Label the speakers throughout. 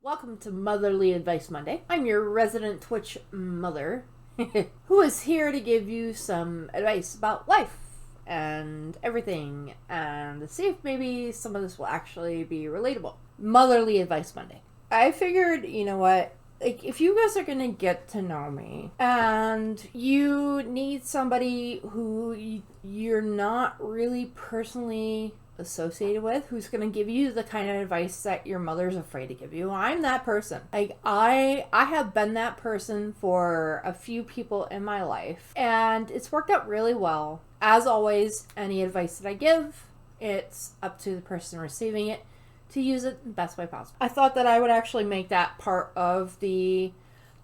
Speaker 1: Welcome to Motherly Advice Monday. I'm your resident Twitch mother, who is here to give you some advice about life and everything, and to see if maybe some of this will actually be relatable. Motherly Advice Monday. I figured, you know what, like, if you guys are gonna get to know me and you need somebody who you're not really personally associated with, who's going to give you the kind of advice that your mother's afraid to give you, I'm that person. Like, I have been that person for a few people in my life, and it's worked out really well. As always, any advice that I give, it's up to the person receiving it to use it the best way possible. I thought that I would actually make that part of the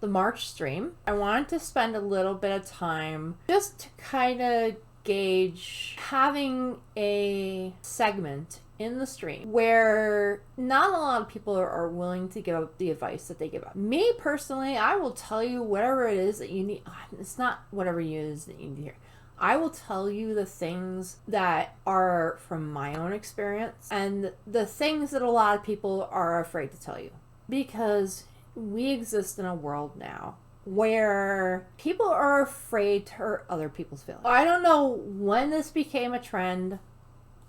Speaker 1: March stream. I wanted to spend a little bit of time just to kind of gauge having a segment in the stream where not a lot of people are willing to give up the advice that they give up. Me personally, I will tell you whatever it is that you need. It's not whatever it is that you need to hear. I will tell you the things that are from my own experience and the things that a lot of people are afraid to tell you, because we exist in a world now where people are afraid to hurt other people's feelings. I don't know when this became a trend.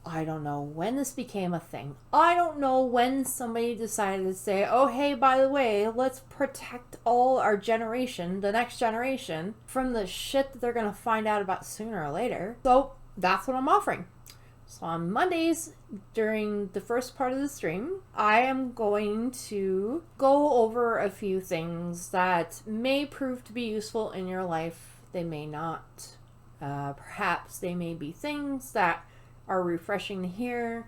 Speaker 1: I don't know when this became a thing. I don't know when somebody decided to say, oh, hey, by the way, let's protect all our generation, the next generation, from the shit that they're going to find out about sooner or later. So that's what I'm offering. So on Mondays, during the first part of the stream, I am going to go over a few things that may prove to be useful in your life. They may not. Perhaps they may be things that are refreshing to hear.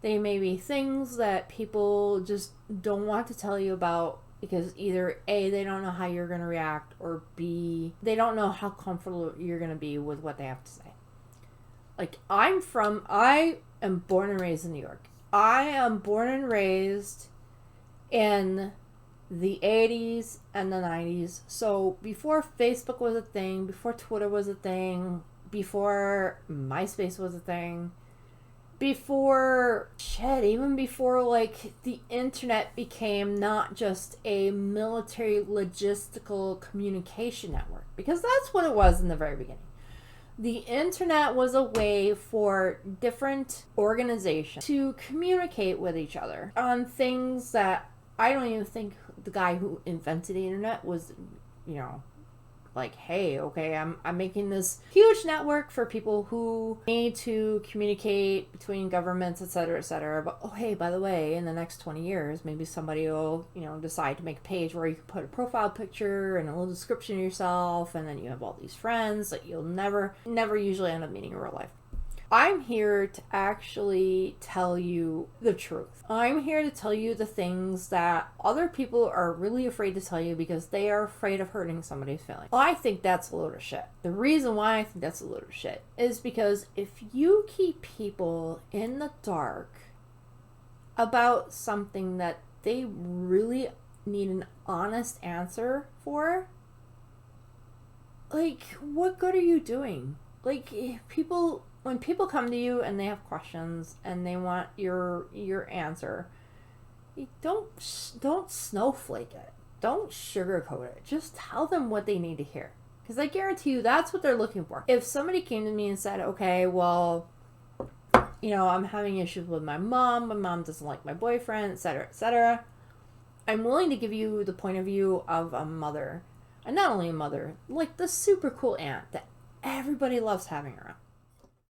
Speaker 1: They may be things that people just don't want to tell you about because either A, they don't know how you're going to react, or B, they don't know how comfortable you're going to be with what they have to say. Like, I am born and raised in New York. I am born and raised in the 80s and the 90s. So before Facebook was a thing, before Twitter was a thing, before MySpace was a thing, even before, like, the internet became not just a military logistical communication network, because that's what it was in the very beginning. The internet was a way for different organizations to communicate with each other on things that I don't even think the guy who invented the internet was, like, hey, okay, I'm making this huge network for people who need to communicate between governments, etc. But, oh, hey, by the way, in the next 20 years, maybe somebody will, decide to make a page where you can put a profile picture and a little description of yourself, and then you have all these friends that you'll never usually end up meeting in real life. I'm here to actually tell you the truth. I'm here to tell you the things that other people are really afraid to tell you because they are afraid of hurting somebody's feelings. Well, I think that's a load of shit. The reason why I think that's a load of shit is because if you keep people in the dark about something that they really need an honest answer for, like, what good are you doing? Like, when people come to you and they have questions and they want your answer, don't snowflake it. Don't sugarcoat it. Just tell them what they need to hear. Because I guarantee you that's what they're looking for. If somebody came to me and said, okay, well, I'm having issues with my mom doesn't like my boyfriend, etc., I'm willing to give you the point of view of a mother. And not only a mother, like the super cool aunt that everybody loves having around.